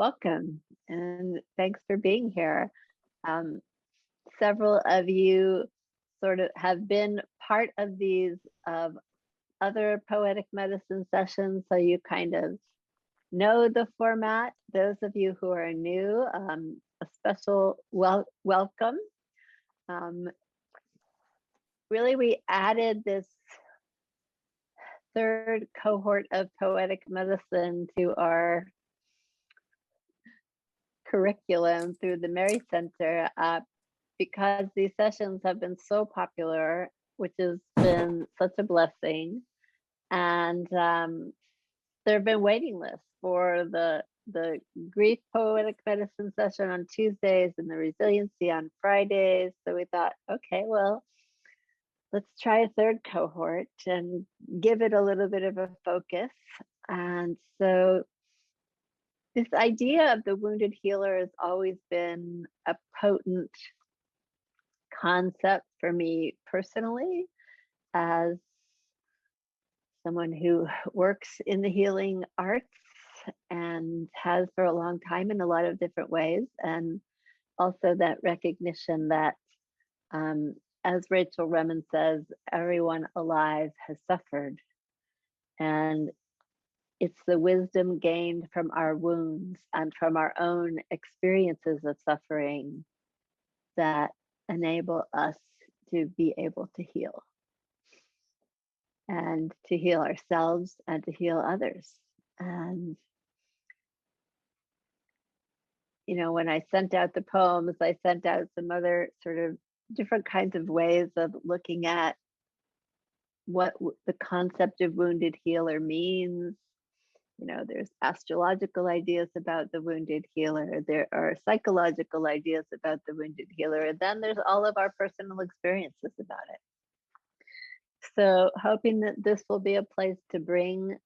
Welcome and thanks for being here. Um, Several of you sort of have been part of these other poetic medicine sessions, so you kind of know the format. Those of you who are new, a special welcome. Really, we added this third cohort of poetic medicine to our curriculum through the Mary Center because these sessions have been so popular, which has been such a blessing. And there have been waiting lists for the grief poetic medicine session on Tuesdays and the resiliency on Fridays. So we thought, okay, well, let's try a third cohort and give it a little bit of a focus. And so this idea of the wounded healer has always been a potent concept for me personally, as someone who works in the healing arts and has for a long time in a lot of different ways. And also that recognition that, as Rachel Remen says, everyone alive has suffered. And it's the wisdom gained from our wounds and from our own experiences of suffering that enable us to be able to heal and to heal ourselves and to heal others. And, you know, when I sent out the poems, I sent out some other sort of different kinds of ways of looking at what the concept of wounded healer means. You know, there's astrological ideas about the wounded healer. There are psychological ideas about the wounded healer. And then there's all of our personal experiences about it. So hoping that this will be a place to bring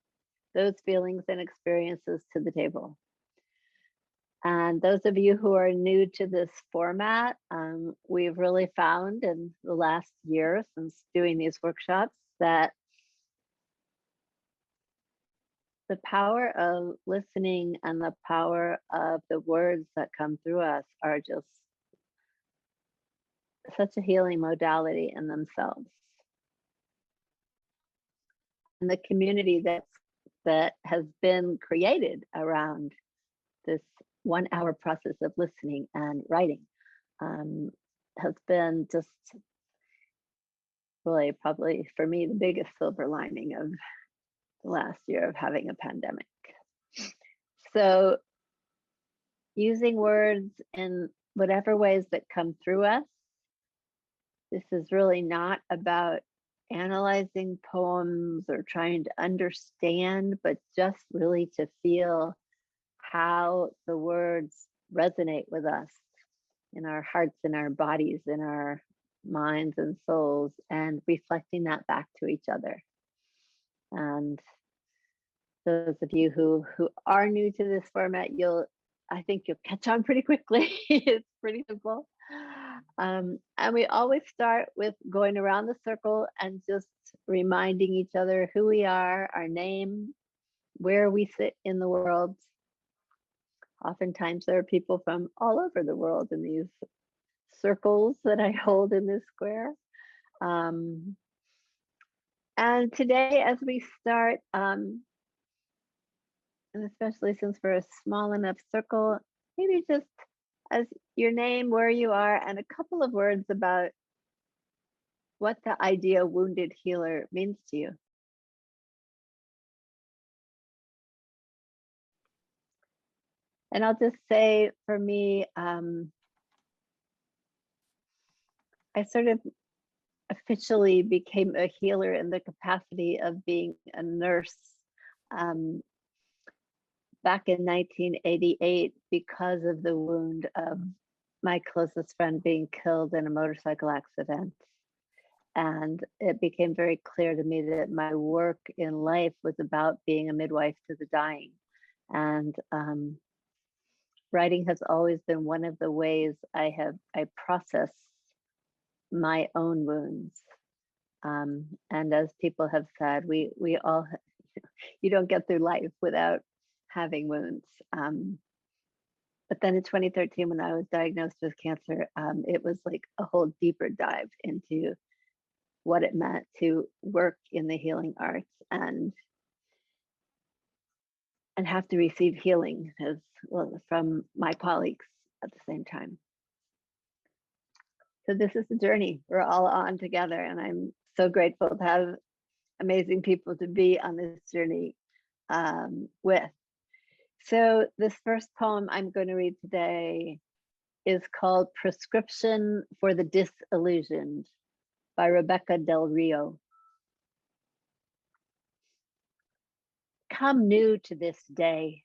those feelings and experiences to the table. And those of you who are new to this format, we've really found in the last year since doing these workshops that the power of listening and the power of the words that come through us are just such a healing modality in themselves. And the community that has been created around this 1 hour process of listening and writing has been just really probably for me the biggest silver lining of the last year of having a pandemic. So using words in whatever ways that come through us. This is really not about analyzing poems or trying to understand, but just really to feel how the words resonate with us in our hearts, in our bodies, in our minds and souls, and reflecting that back to each other. And those of you who are new to this format, I think you'll catch on pretty quickly. It's pretty simple. And we always start with going around the circle and just reminding each other who we are, our name, where we sit in the world. Oftentimes there are people from all over the world in these circles that I hold in this square. And today, as we start, and especially since we're a small enough circle, maybe just as your name, where you are, and a couple of words about what the idea wounded healer means to you. And I'll just say, for me, I sort of officially became a healer in the capacity of being a nurse back in 1988 because of the wound of my closest friend being killed in a motorcycle accident. And it became very clear to me that my work in life was about being a midwife to the dying. And writing has always been one of the ways I process my own wounds. And as people have said, we all, you don't get through life without having wounds. But then in 2013, when I was diagnosed with cancer, it was like a whole deeper dive into what it meant to work in the healing arts and have to receive healing as well from my colleagues at the same time. So this is the journey we're all on together, and I'm so grateful to have amazing people to be on this journey with. So this first poem I'm going to read today is called Prescription for the Disillusioned by Rebecca Del Rio. Come new to this day.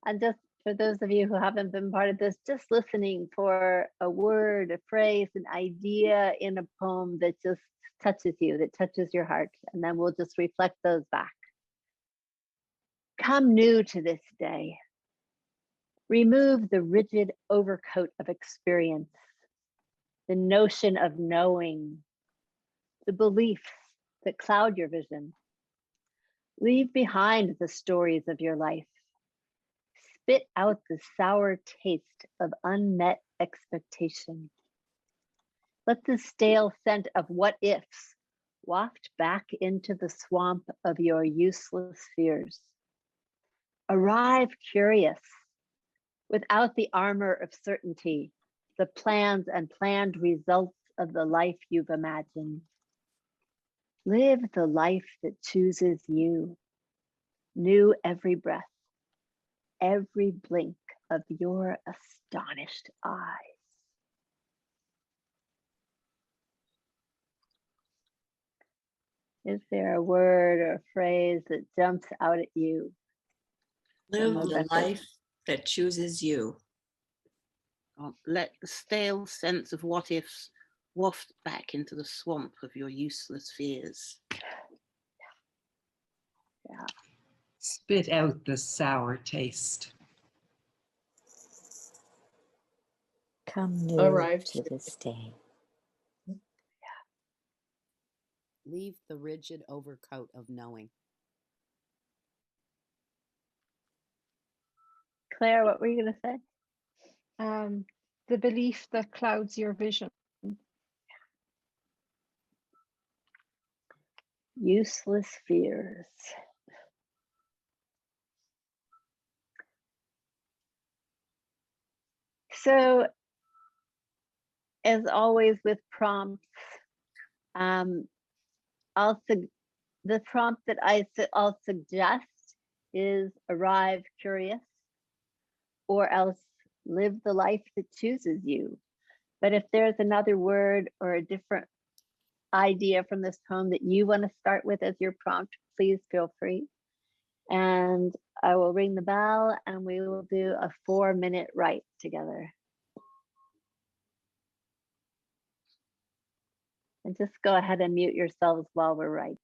And just for those of you who haven't been part of this, just listening for a word, a phrase, an idea in a poem that just touches you, that touches your heart, and then we'll just reflect those back. Come new to this day. Remove the rigid overcoat of experience, the notion of knowing, the beliefs that cloud your vision. Leave behind the stories of your life. Spit out the sour taste of unmet expectation. Let the stale scent of what ifs waft back into the swamp of your useless fears. Arrive curious, without the armor of certainty, the plans and planned results of the life you've imagined. Live the life that chooses you, new every breath, every blink of your astonished eyes. Is there a word or a phrase that jumps out at you? Live the life that chooses you. Let the stale sense of what ifs waft back into the swamp of your useless fears. Yeah. Spit out the sour taste. Come new Arrive to this day. Leave the rigid overcoat of knowing. Claire, what were you going to say? The belief that clouds your vision. Useless fears. So, as always with prompts, the prompt that I'll suggest is arrive curious, or else live the life that chooses you. But if there's another word or a different idea from this poem that you want to start with as your prompt, please feel free. And I will ring the bell and we will do a 4-minute write together. And just go ahead and mute yourselves while we're writing.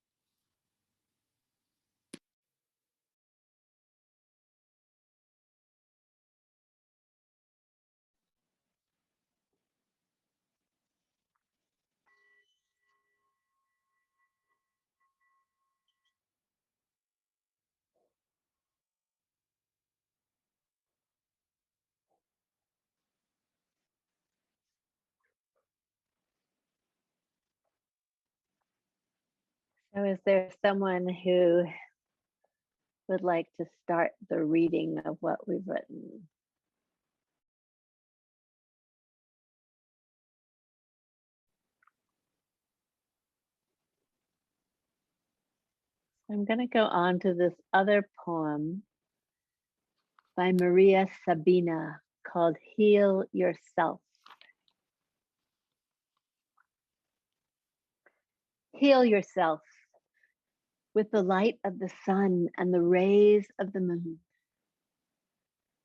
So is there someone who would like to start the reading of what we've written? I'm going to go on to this other poem by Maria Sabina called Heal Yourself. Heal yourself with the light of the sun and the rays of the moon,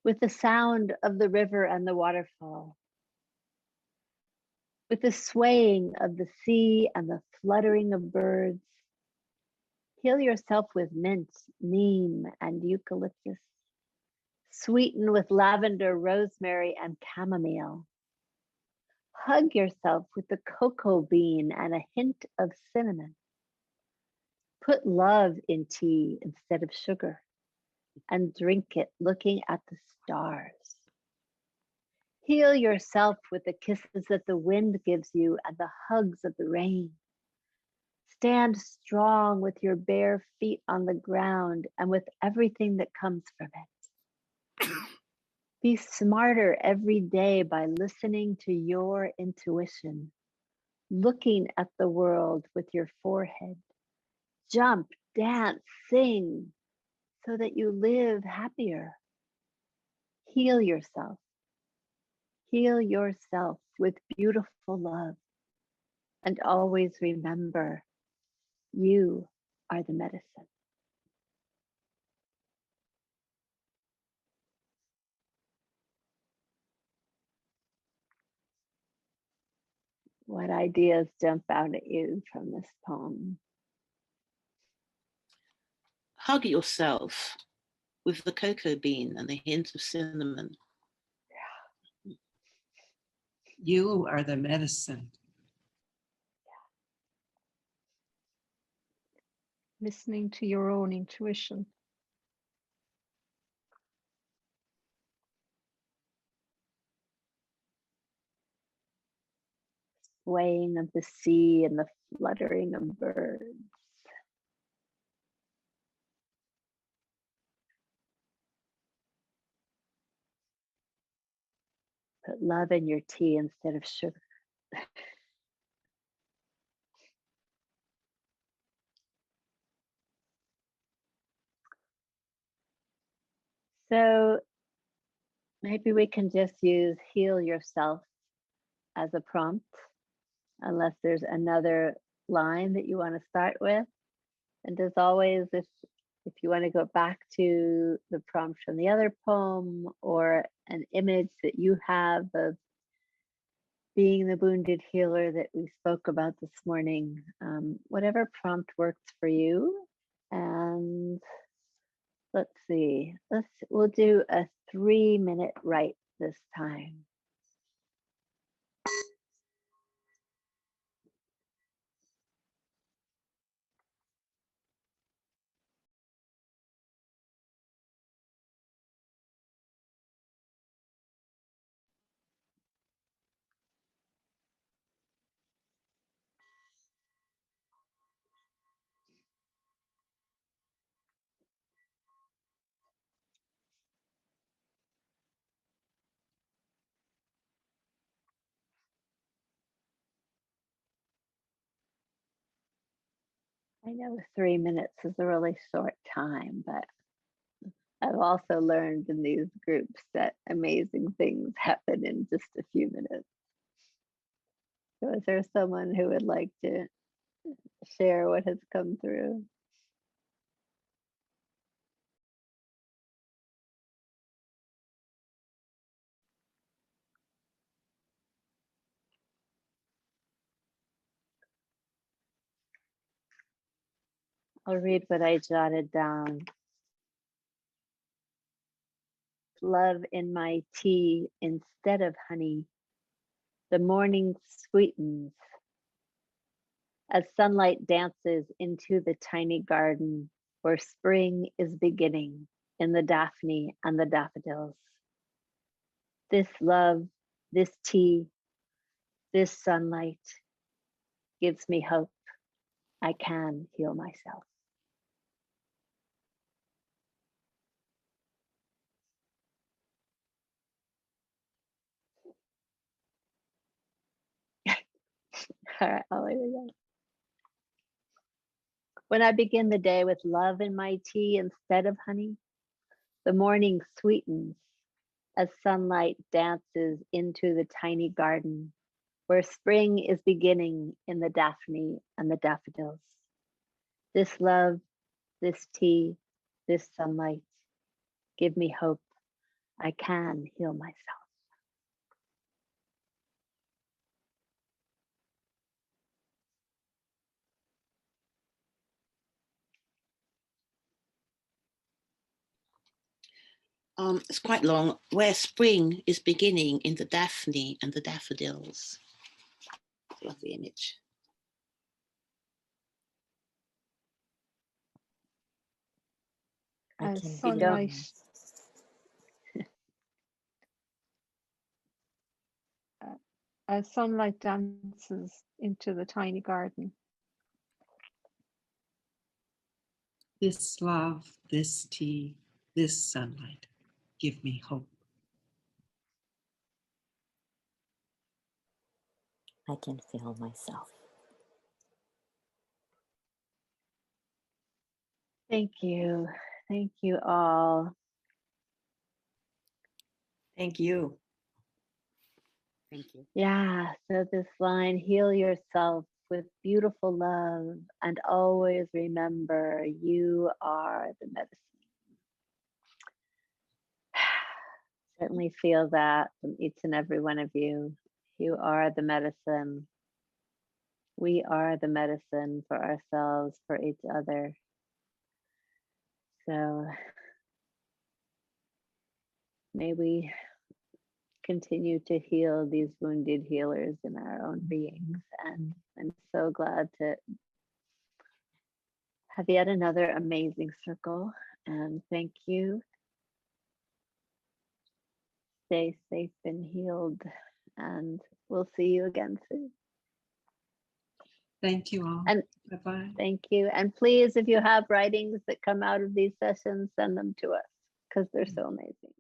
with the sound of the river and the waterfall, with the swaying of the sea and the fluttering of birds. Heal yourself with mint, neem, and eucalyptus. Sweeten with lavender, rosemary, and chamomile. Hug yourself with the cocoa bean and a hint of cinnamon. Put love in tea instead of sugar and drink it looking at the stars. Heal yourself with the kisses that the wind gives you and the hugs of the rain. Stand strong with your bare feet on the ground and with everything that comes from it. Be smarter every day by listening to your intuition, looking at the world with your forehead. Jump, dance, sing, so that you live happier. Heal yourself. Heal yourself with beautiful love. And always remember, you are the medicine. What ideas jump out at you from this poem? Hug yourself with the cocoa bean and a hint of cinnamon. You are the medicine. Listening to your own intuition. Swaying of the sea and the fluttering of birds. Put love in your tea instead of sugar. So maybe we can just use heal yourself as a prompt, unless there's another line that you want to start with. And as always, if you want to go back to the prompt from the other poem or an image that you have of being the wounded healer that we spoke about this morning, whatever prompt works for you. And let's see, we'll do a 3-minute write this time. I know 3 minutes is a really short time, but I've also learned in these groups that amazing things happen in just a few minutes. So is there someone who would like to share what has come through? I'll read what I jotted down. Love in my tea instead of honey. The morning sweetens as sunlight dances into the tiny garden where spring is beginning in the daphne and the daffodils. This love, this tea, this sunlight gives me hope. I can heal myself. All right, I'll leave it there. When I begin the day with love in my tea instead of honey, the morning sweetens as sunlight dances into the tiny garden where spring is beginning in the daphne and the daffodils. This love, this tea, this sunlight give me hope. I can heal myself. It's quite long. Where spring is beginning in the daphne and the daffodils. Lovely image. I As can you don't- sunlight as sunlight dances into the tiny garden. This love, this tea, this sunlight, give me hope. I can feel myself. Thank you. Thank you all. Thank you. Thank you. Yeah, so this line, heal yourself with beautiful love and always remember you are the medicine. Certainly feel that from each and every one of you. You are the medicine. We are the medicine for ourselves, for each other. So may we continue to heal these wounded healers in our own beings. And I'm so glad to have yet another amazing circle. And thank you. Stay safe and healed. And we'll see you again soon. Thank you all. And Bye-bye. thank you. And please, if you have writings that come out of these sessions, send them to us because they're so amazing.